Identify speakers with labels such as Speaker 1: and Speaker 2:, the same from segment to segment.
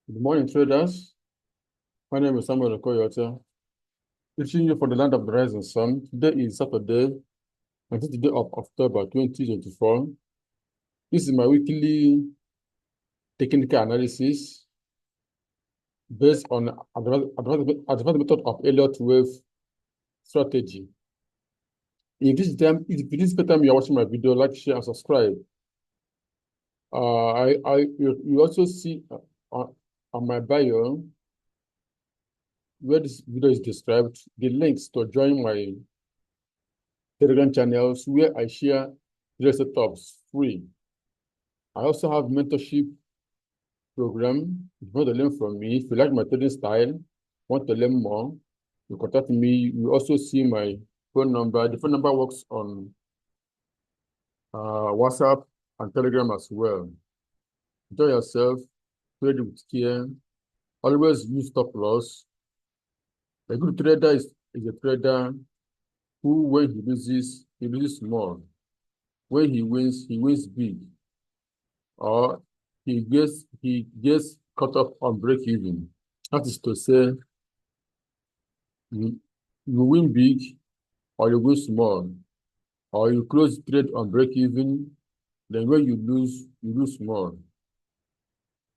Speaker 1: Good morning, traders. My name is Samuel Okoyeocha. Reaching you from the land of the rising sun. Today is Saturday, 19th day of October 2024. This is my weekly technical analysis based on advanced method of Elliott Wave strategy. If this is the first time you are watching my video, like, share, and subscribe. You also see on my bio where this video is described the links to join my Telegram channels where I share real setups free. I also have mentorship program. If you want to learn from me, if you like my trading style, want to learn more, you contact me. You also see my phone number. The phone number works on WhatsApp and Telegram as well. Enjoy yourself, trade with care, always use stop loss. A good trader is a trader who, when he loses small. When he wins big. Or he gets cut off on break even. That is to say, you, you win big or you win small, or you close trade on break even, then when you lose small.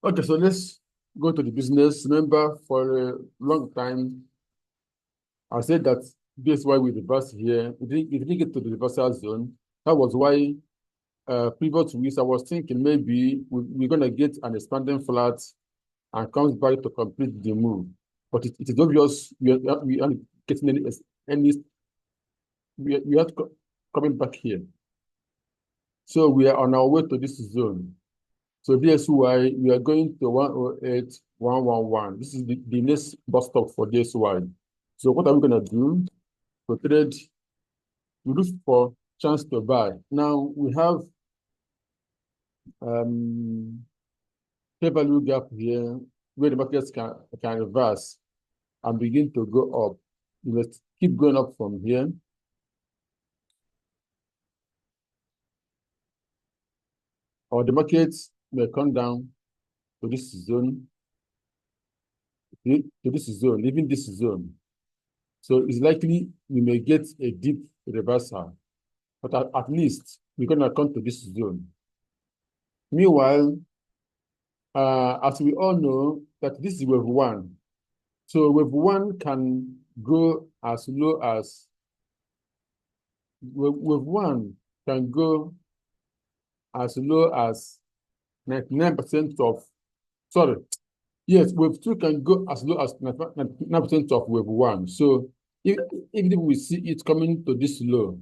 Speaker 1: Okay, so let's go to the business. Remember, for a long time, I said that this is why we reverse here. It didn't get to the reversal zone. That was why previous weeks I was thinking maybe we're gonna get an expanding flat and comes back to complete the move. But it is obvious we aren't getting any we are coming back here. So we are on our way to this zone. So DSY, we are going to 108,111. This is the next bus stop for DSY. So what are we gonna do? To trade, we look for chance to buy. Now we have fair value gap here where the markets can reverse and begin to go up. You must keep going up from here. Or the markets may come down to this zone, leaving this zone. So it's likely we may get a deep reversal, but at least we're gonna come to this zone. Meanwhile, as we all know, that this is wave one. So wave one can go as low as wave one can go as low as 99% of, sorry, yes, wave two can go as low as 99% of wave one. So even if we see it coming to this low,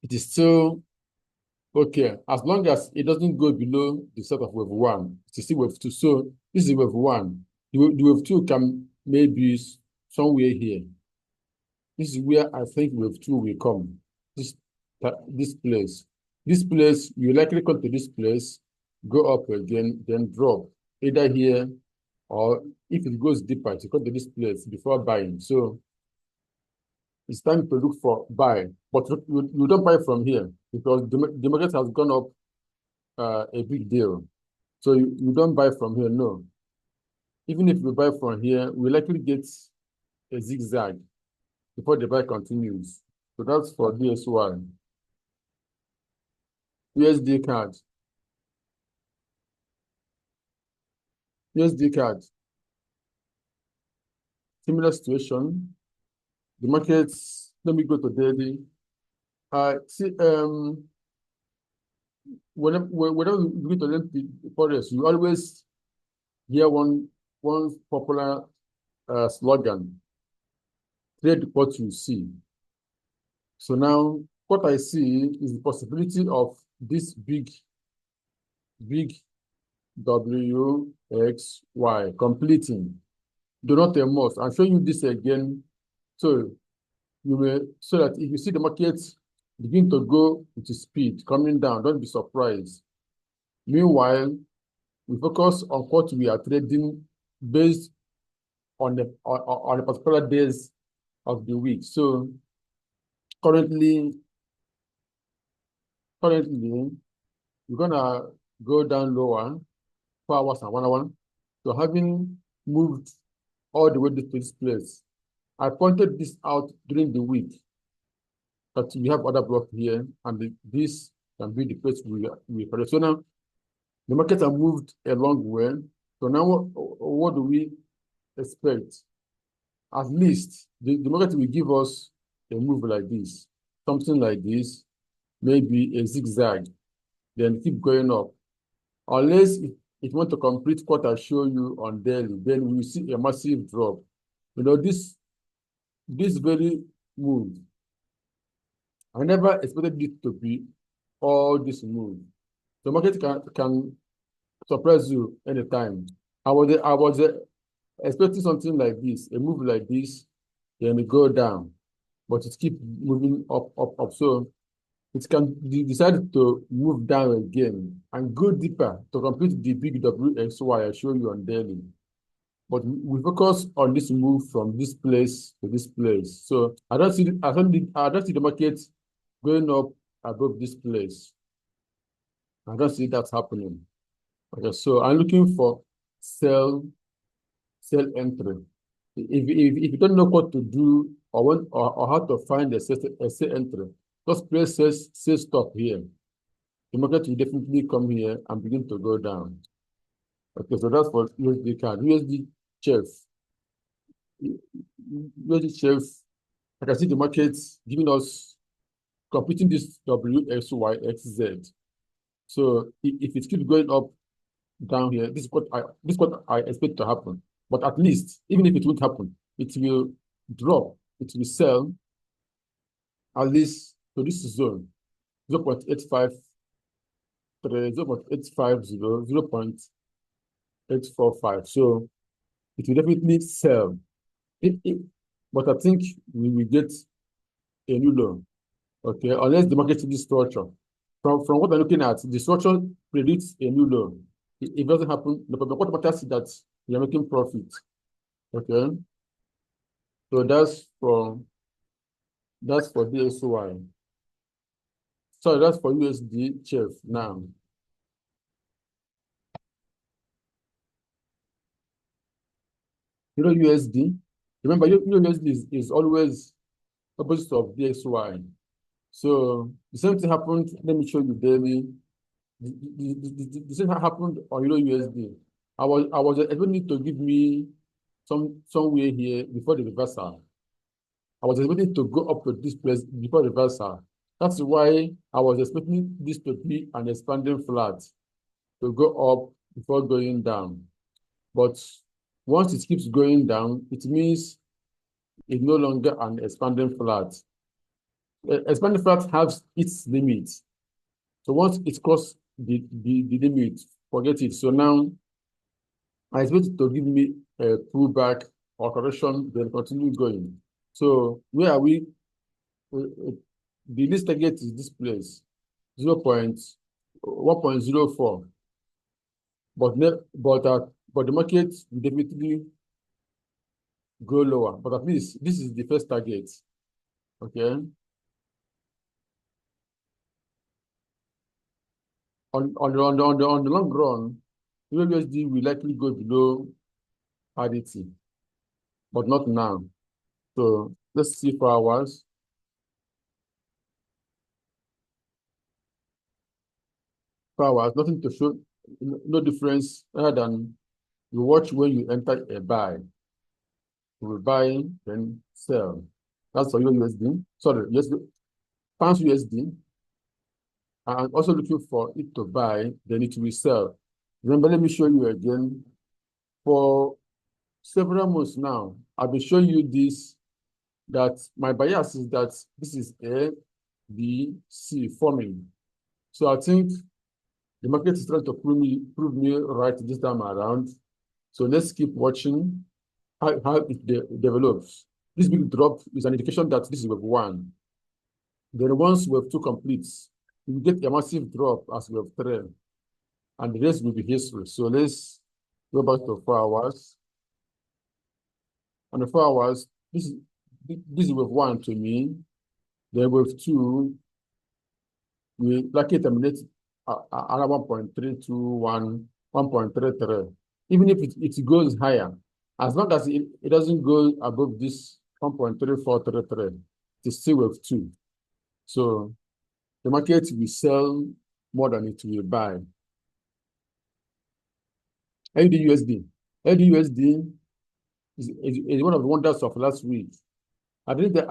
Speaker 1: it is still okay, as long as it doesn't go below the set of wave one, it is still wave two. So this is wave one. The wave two can maybe somewhere here. This is where I think wave two will come. This place. This place, you likely come to this place, go up again, then drop, either here or if it goes deeper, you come to this place before buying. So it's time to look for buy, but you don't buy from here because the market has gone up a big deal. So you don't buy from here, no. Even if you buy from here, we likely get a zigzag before the buy continues. So that's for DSY. USD card. USD card. Similar situation. The markets, let me go to daily. Whenever you go to learn the forex, you always hear one popular slogan: trade what you see. So now what I see is the possibility of this big WXY completing. Do not a must. I'm showing you this again. So so that if you see the market begin to go with speed coming down, don't be surprised. Meanwhile, we focus on what we are trading based on the particular days of the week. So currently we're gonna go down lower, 4 hours and 1 hour. So having moved all the way to this place, I pointed this out during the week that we have other block here, and this can be the place we correct. So now the markets have moved a long way. So now what do we expect? At least the market will give us a move like this, something like this, maybe a zigzag, then keep going up. Unless it want to complete what I show you on daily, then we will see a massive drop. You know, this very move, I never expected it to be all this move. The market can surprise you anytime. I was expecting something like this, a move like this, then it go down, but it keep moving up, up, up. So it can decide to move down again and go deeper to complete the big WXY I show you on daily. But we focus on this move from this place to this place. So I don't see the market going up above this place. I don't see that happening. Okay, so I'm looking for sell entry. If you don't know what to do or how to find a sell entry, just press sell stop here. The market will definitely come here and begin to go down. Okay, so that's for USD card. USD chef. USD chef. I can see the market giving us completing this WXYXZ. So if it keeps going up down here, this is what I expect to happen. But at least, even if it won't happen, it will drop, it will sell at least to this zone, 0.853, 0.850, 0.845. So it will definitely sell. But I think we will get a new low. Okay, unless the market changes structure. From what I'm looking at, the structure predicts a new low. If it doesn't happen, the what matters is that we are making profit. Okay, so that's for DSY. Sorry, that's for USD chef now. USD. Remember, USD is always opposite of DXY. So the same thing happened. Let me show you daily. The same happened on USD. I was expecting to give me somewhere here before the reversal. I was expecting to go up to this place before reversal. That's why I was expecting this to be an expanding flat to go up before going down. But once it keeps going down, it means it's no longer an expanding flat. Expanding flat has its limit. So once it crosses the limit, forget it. So now I expect it to give me a pullback or correction, then continue going. So where are we? The least target is this place, 1.04. But the market will definitely go lower. But at least this is the first target. Okay. On the long run, USD will likely go below parity, but not now. So let's see 4 hours. 4 hours, nothing to show, no difference other than you watch when you enter a buy. You will buy, then sell. That's for USD. Sorry, USD, pounds USD. I'm also looking for it to buy, then it will sell. Remember, let me show you again. For several months now, I've been showing you this, that my bias is that this is A, B, C forming. So I think the market is trying to prove me right this time around. So let's keep watching how it develops. This big drop is an indication that this is wave 1. Then once wave 2 completes, we get a massive drop as wave 3. And the rest will be history. So let's go back to 4 hours. On the 4 hours, this is wave 1 to me. Then wave 2, we likely terminate around 1.321, 1.33. even if it goes higher, as long as it doesn't go above this 1.3433, it's still wave 2. So the market will sell more than it will buy. AUD-USD. AUD-USD is one of the wonders of last week. I did it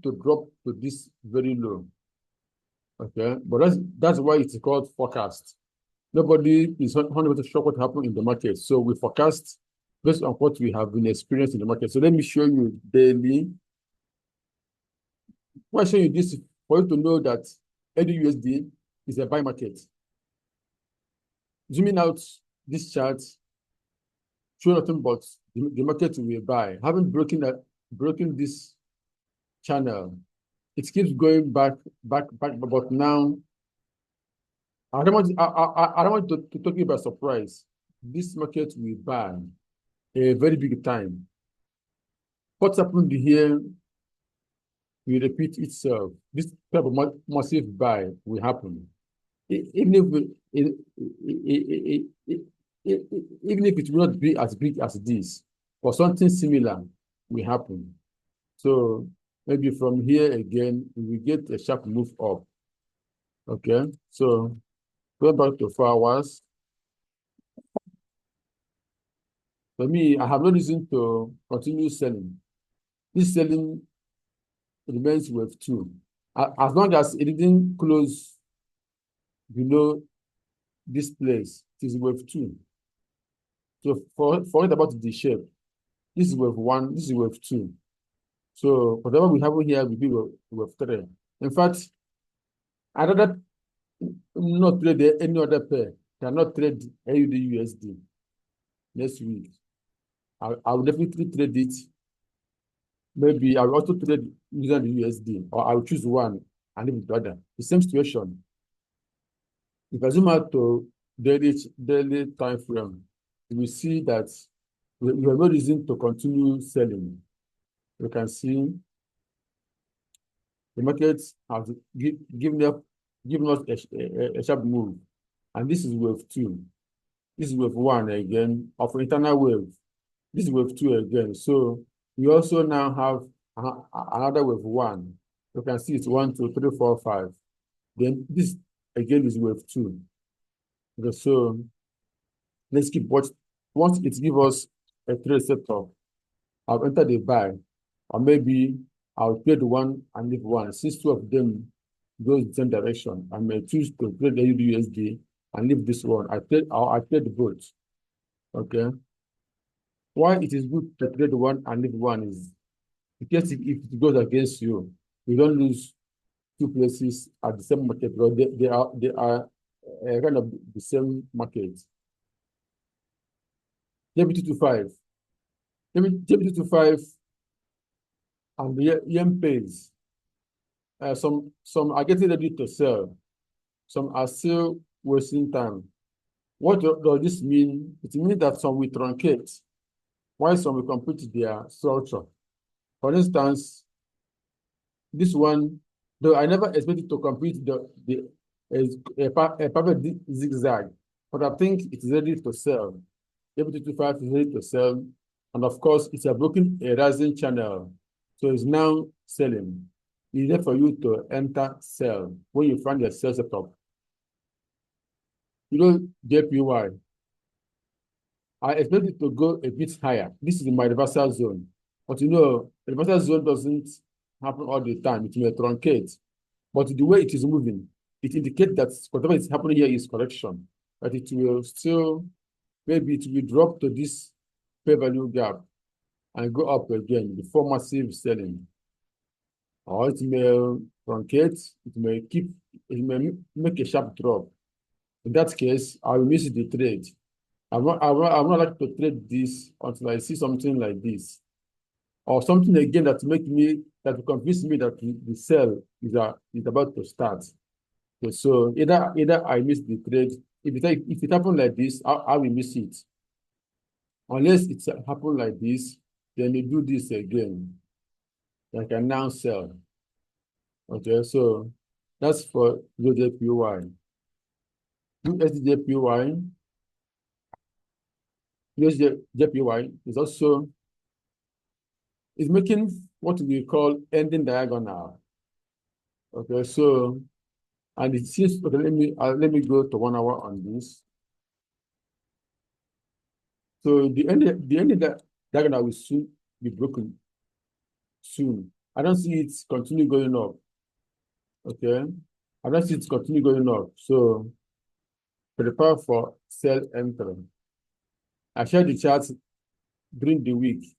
Speaker 1: to drop to this very low. Okay, but that's why it's called forecast. Nobody is 100% sure what happened in the market. So we forecast based on what we have been experiencing in the market. So let me show you daily. Why show you this? For you to know that AUD-USD is a buy market. Zooming out this chart, show nothing but the market will buy. Having broken this channel, it keeps going back, but now I don't want to talk about surprise. This market will buy a very big time. What's happened here will repeat itself. This type of massive buy will happen. Even if it will not be as big as this, or something similar will happen. So maybe from here again, we will get a sharp move up. Okay, so go back to 4 hours. For me, I have no reason to continue selling. This selling remains wave 2. As long as it didn't close below this place, it is wave 2. So forget about the shape. This is wave 1, this is wave 2. So whatever we have here will be wave 3. In fact, I'd rather not trade any other pair. Cannot trade AUD-USD next week. I will definitely trade it. Maybe I will also trade using the USD, or I will choose one and leave the other. The same situation. If I zoom out to daily time frame, you will see that we have no reason to continue selling. You can see the market has given us a sharp move, and this is wave 2. This is wave 1 again of internal wave. This is wave 2 again. So we also now have another wave 1. You can see it's 1, 2, 3, 4, 5. Then this again is wave 2. Okay, so let's keep watching. Once it gives us a trade setup, I'll enter the buy, or maybe I'll trade one and leave one. Since 2 of them goes the same direction, I may choose to trade the USD and leave this one. I trade both. Okay. Why it is good to trade one and leave one is because if it goes against you, you don't lose 2 places at the same market, because they are kind of the same market. JB225. JB225 and the yen pays. Some are getting ready to sell. Some are still wasting time. What does this mean? It means that some will truncate, while some will complete their structure. For instance, this one, though I never expected to complete a perfect zigzag, but I think it's ready to sell. JB225 is ready to sell, and of course, it's a rising channel, so it's now selling. It's there for you to enter sell when you find your sell setup. You know, JPY, I expect it to go a bit higher. This is my reversal zone. But you know, the reversal zone doesn't happen all the time. It may truncate. But the way it is moving, it indicates that whatever is happening here is correction. But it will still, maybe it will drop to this fair value gap and go up again before massive selling. Or it may truncate, it may make a sharp drop. In that case, I will miss the trade. I'm not like to trade this until I see something like this, or something again that will convince me that the sell is about to start. Okay, so either I miss the trade. If it happens like this, I will miss it. Unless it's happen like this, then you do this again. I can now sell. Okay, so that's for USDJPY. USDJPY. JPY is making what we call ending diagonal. Okay, so and it seems, okay, let me go to 1 hour on this. So the ending diagonal will soon be broken soon. I don't see it continue going up. Okay, I don't see it continue going up. So prepare for sell entry. I shared the charts during the week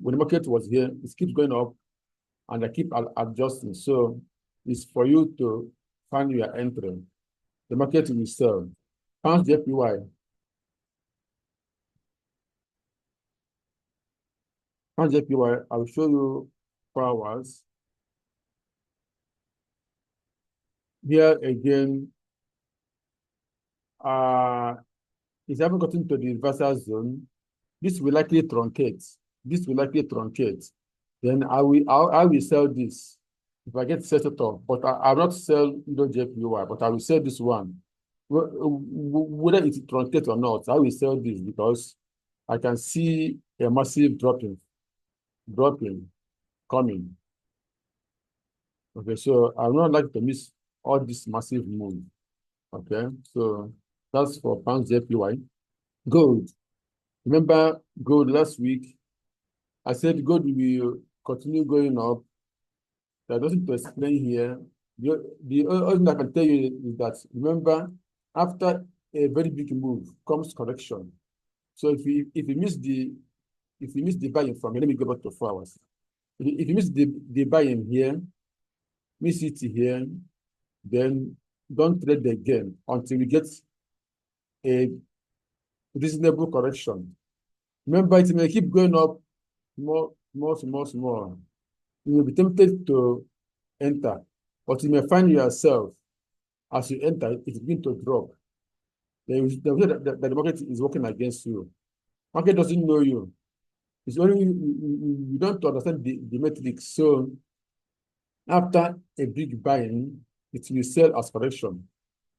Speaker 1: when the market was here. It keeps going up, and I keep adjusting. So it's for you to find your entry. The market will sell. Pound JPY. Pound JPY. I will show you 4 hours. Here again, if you haven't gotten to the reversal zone, this will likely truncate. This will likely truncate. Then I will sell this if I get set it up. But I will not sell JPY, but I will sell this one. Whether it truncates or not, I will sell this because I can see a massive dropping coming. Okay, so I would not like to miss all this massive move. Okay, so that's for pound JPY. Gold. Remember gold last week? I said gold will continue going up. There doesn't to explain here. The only thing I can tell you is that remember, after a very big move comes correction. So if you miss the buy-in from here, let me go back to 4 hours. If you miss the buy-in here, miss it here, then don't trade again until we get a reasonable correction. Remember, it may keep going up more. You will be tempted to enter, but you may find yourself as you enter, it's going to drop. Then the market is working against you. Market doesn't know you. It's only you don't understand the metrics. So after a big buying, it will sell as correction.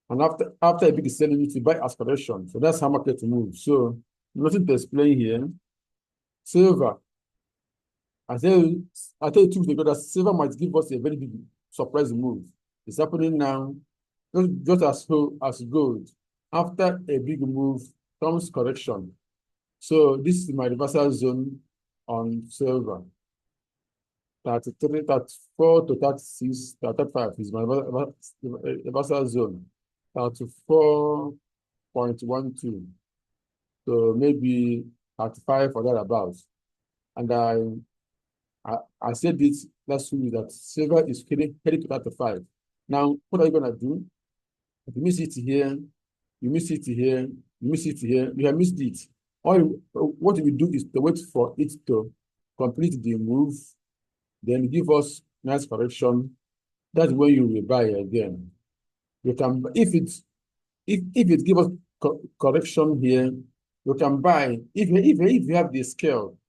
Speaker 1: And after a big selling, it will buy as correction. So that's how market moves. So nothing to explain here. Silver. I tell you 2 weeks ago that silver might give us a very big surprise move. It's happening now, just as gold. After a big move comes correction. So this is my reversal zone on silver. 33, 34 to 36, 35 is my reversal zone. 34.12. So maybe 35 or thereabouts. And I said this last week that silver is heading to 35. Now, what are you going to do? If you miss it here, you miss it here, you miss it here, you have missed it. What we do is to wait for it to complete the move, then give us nice correction. That's when you will buy again. You can, if it gives us correction here, you can buy. If you have the scale,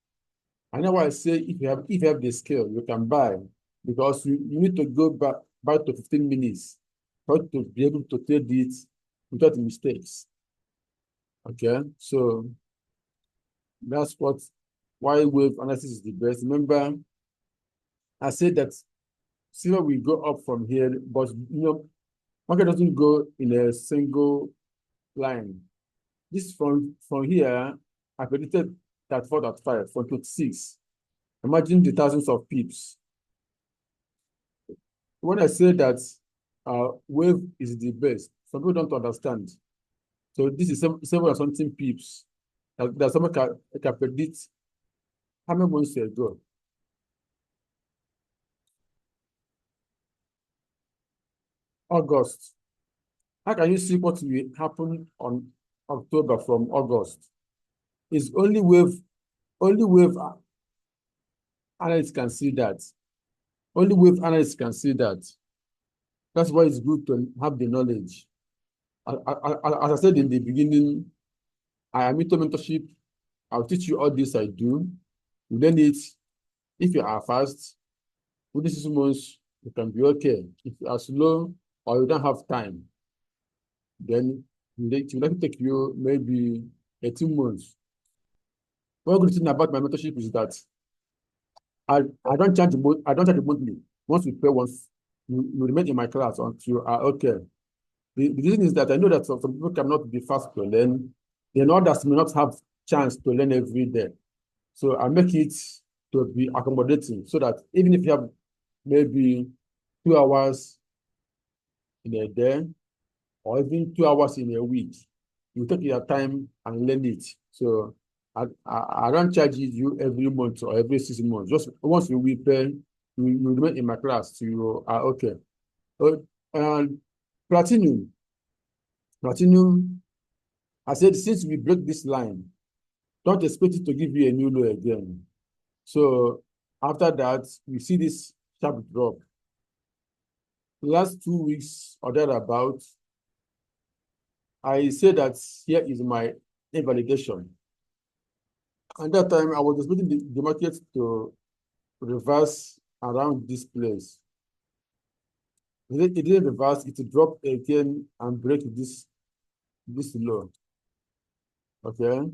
Speaker 1: I know why I say if you have the scale, you can buy because you need to go back to 15 minutes for to be able to trade it without mistakes. Okay, so that's why wave analysis is the best. Remember, I said that silver will go up from here, but market doesn't go in a single line. This from here, I predicted that 4.5 from 26. Imagine the thousands of pips. When I say that wave is the best, some people don't understand. So this is 7 or something pips that someone can predict how many months ago. August. How can you see what will happen on October from August? It's only wave analysts can see that. Only wave analysts can see that. That's why it's good to have the knowledge. As I said in the beginning, I am into mentorship. I'll teach you all this I do. You learn it. If you are fast, within 6 months, you can be okay. If you are slow or you don't have time, then it will likely take you maybe 18 months one good thing about my mentorship is that I don't charge monthly. Once you pay once, you remain in my class until you are okay. The reason is that I know that some people cannot be fast to learn. Then others may not have chance to learn every day. So I make it to be accommodating so that even if you have maybe 2 hours in a day or even 2 hours in a week, you take your time and learn it. So I don't charge you every month or every 6 months. Just once you will pay, you remain in my class, so you are okay. And platinum, platinum, I said, since we break this line, don't expect it to give you a new low again. So after that, we see this sharp drop. Last 2 weeks or thereabout, I say that here is my invalidation. And that time, I was expecting the market to reverse around this place. It didn't reverse, it dropped again and break this low. Okay.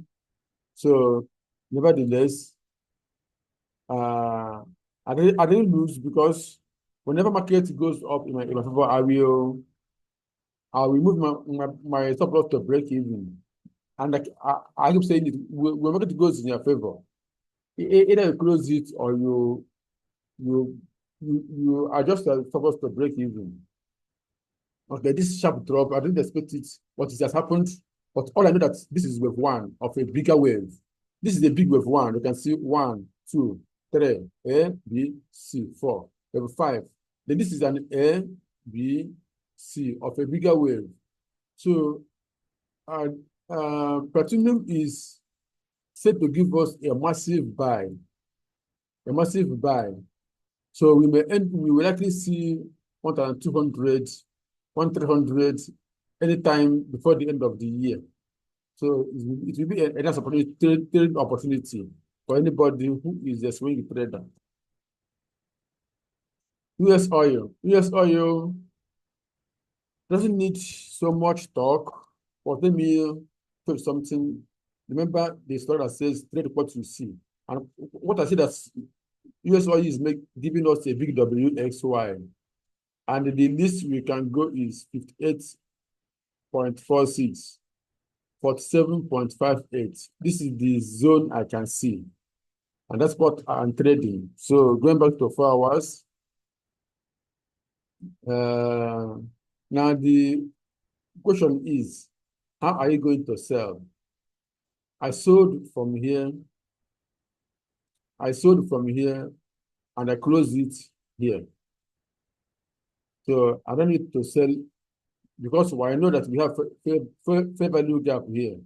Speaker 1: So nevertheless, I didn't lose because whenever market goes up in my favor, I'll remove my stop loss to break even. And like I keep saying it, when market goes in your favor, either you close it or you adjust the stop loss to break even. Okay, this sharp drop, I didn't expect it, but it has happened. But all I know that this is wave one of a bigger wave. This is a big wave one. You can see 1, 2, 3, A, B, C, 4, wave 5. Then this is an A, B, C of a bigger wave. So platinum is said to give us a massive buy. A massive buy. So we will likely see 1,200, 1,300 anytime before the end of the year. So it will be a nice trade opportunity for anybody who is a swing trader. US oil. US oil doesn't need so much talk, but let me tell you something. Remember the story that says trade what you see. And what I see that US oil is giving us a big WXY. And the least we can go is 58.46, 47.58. This is the zone I can see. And that's what I'm trading. So going back to 4 hours. Now the question is, how are you going to sell? I sold from here, and I closed it here. So I don't need to sell because I know that we have fair value gap here,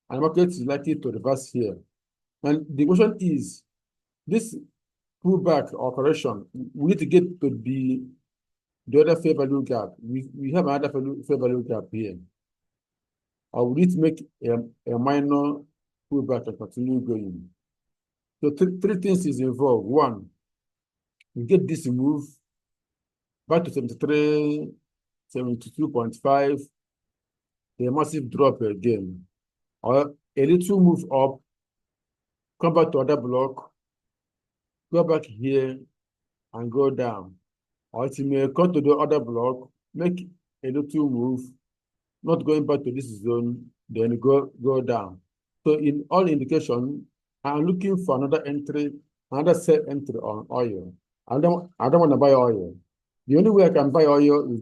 Speaker 1: and the market is likely to reverse here. And the question is, this pullback or correction, we need to get to the other fair value gap. We have another fair value gap here. Or we need to make a minor pullback and continue going. So three things is involved. One, we get this move back to 73, 72.5, a massive drop again. Or a little move up, come back to other block, go back here and go down. Or it may come to the other block, make a little move, not going back to this zone, then go down. So in all indication, I'm looking for another entry, another sell entry on oil. I don't want to buy oil. The only way I can buy oil is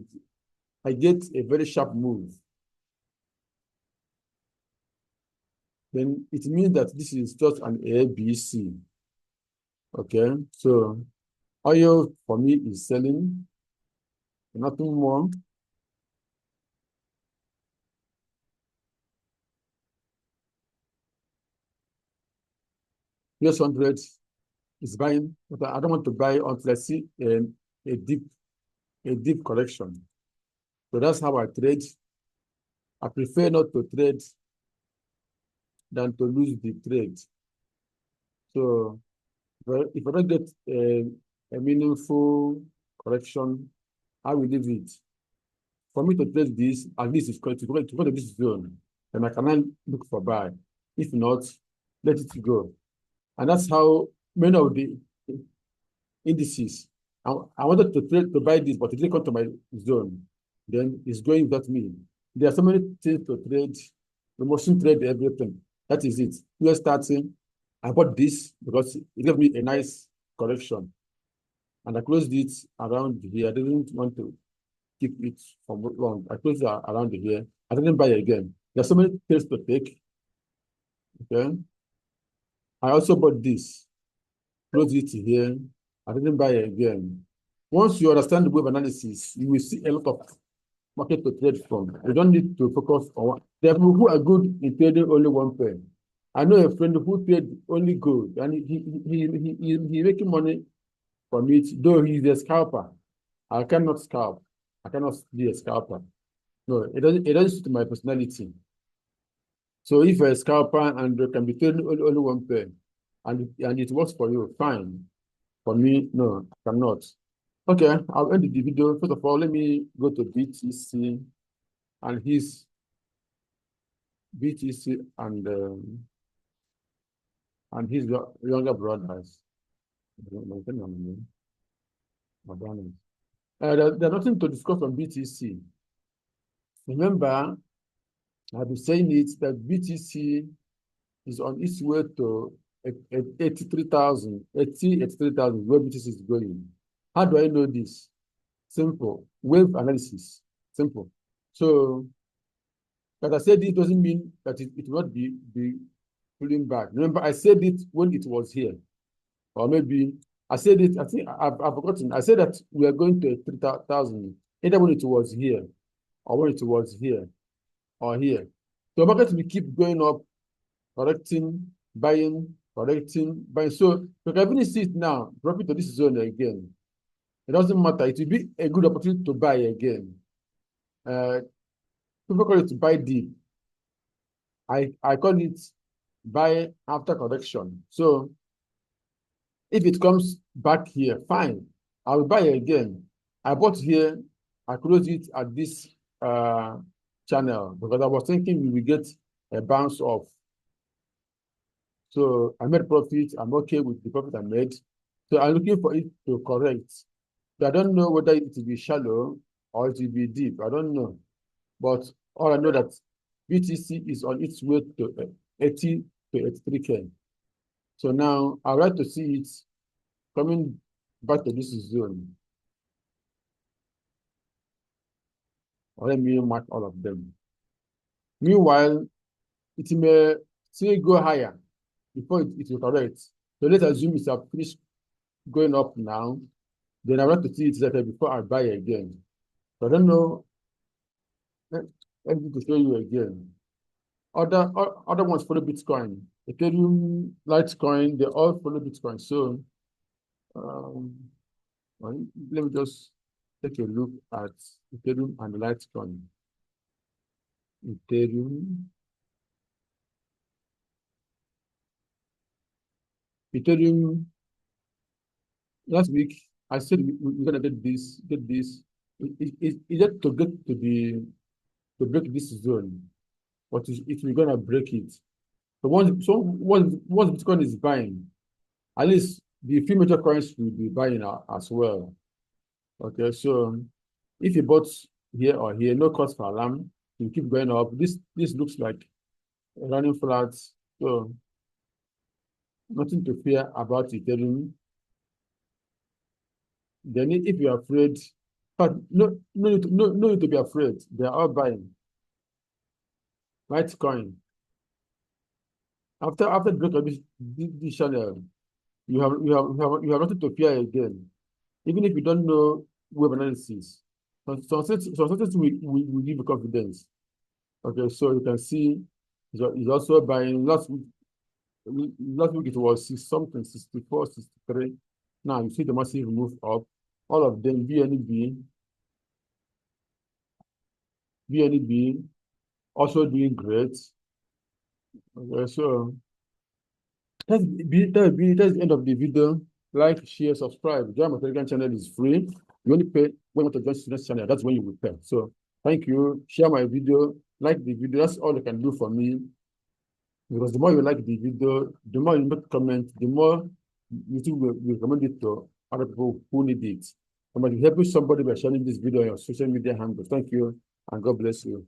Speaker 1: I get a very sharp move. Then it means that this is just an ABC. Okay, so oil for me is selling, nothing more. US 100 is buying, but I don't want to buy until I see a deep correction. So that's how I trade. I prefer not to trade than to lose the trade. So if I don't get a meaningful correction, I will leave it. For me to trade this, at least it's going to go to this zone, and I cannot look for buy. If not, let it go. And that's how many of the indices. I wanted to buy this, but it didn't come to my zone. Then it's going without me. There are so many things to trade. The machine trade everything. That is it. US starting. I bought this because it gave me a nice correction. And I closed it around here. I didn't want to keep it for long. I closed it around here. I didn't buy again. There are so many trades to take. Okay. I also bought this. Close it here. I didn't buy again. Once you understand the wave analysis, you will see a lot of market to trade from. You don't need to focus on one. There are people who are good in trading only one pair. I know a friend who trade only gold, and he making money from it, though he's a scalper. I cannot scalp. I cannot be a scalper. No, it doesn't suit my personality. So if you're a scalper and you can be trading only one pair, and it works for you, fine. For me, no, I cannot. Okay, I'll end the video. First of all, let me go to BTC and his BTC and his younger brothers. There's nothing to discuss on BTC. Remember, I've been saying it that BTC is on its way to 83,000, 83,000, where BTC is going. How do I know this? Simple. Wave analysis. Simple. So, like I said, this doesn't mean that it will not be pulling back. Remember, I said it when it was here. Or maybe I said it, I think I've forgotten. I said that we are going to 3,000, either when it was here, or when it was here, or here. So market will keep going up, correcting, buying, correcting, buying. So you can even see it now, dropping to this zone again. It doesn't matter. It will be a good opportunity to buy again. People call it buy deep. I call it buy after correction. So if it comes back here, fine. I will buy again. I bought here. I closed it at this channel because I was thinking we will get a bounce off. So I made profit. I'm okay with the profit I made. So I'm looking for it to correct. So I don't know whether it will be shallow or it will be deep. I don't know. But all I know that BTC is on its way to 80 to 83K. So now I'd like to see it coming back to this zone. Or let me mark all of them. Meanwhile, it may still go higher before it will correct. So let's assume it's finished going up now. Then I want to see it later before I buy again. So I don't know. Let me show you again. Other ones follow Bitcoin. Ethereum, Litecoin, they all follow Bitcoin. So let me just take a look at Ethereum and Litecoin. Ethereum, last week, I said we're gonna get this. It's just to get to break this zone, but we're gonna break it. So once Bitcoin is buying, at least the few major coins will be buying as well. Okay, so if you bought here or here, no cause for alarm, you keep going up. This looks like running flat, so nothing to fear about Ethereum. Then if you're afraid, but no need to be afraid. They're all buying. Litecoin. After the break of this channel, you have nothing to fear again. Even if you don't know web analysis, some things will give you confidence. Okay, so you can see it's also buying. Last week it was 64, 63. Now you see the massive move up. All of them, BNB, also doing great. Okay, so that's the end of the video. Like, share, subscribe. Join my Telegram channel is free. You only pay when you want to join students channel. That's when you will pay. So thank you. Share my video, like the video. That's all you can do for me. Because the more you like the video, the more you make comments, the more YouTube will recommend it to other people who need it. I'm helping somebody by sharing this video on your social media handles. Thank you, and God bless you.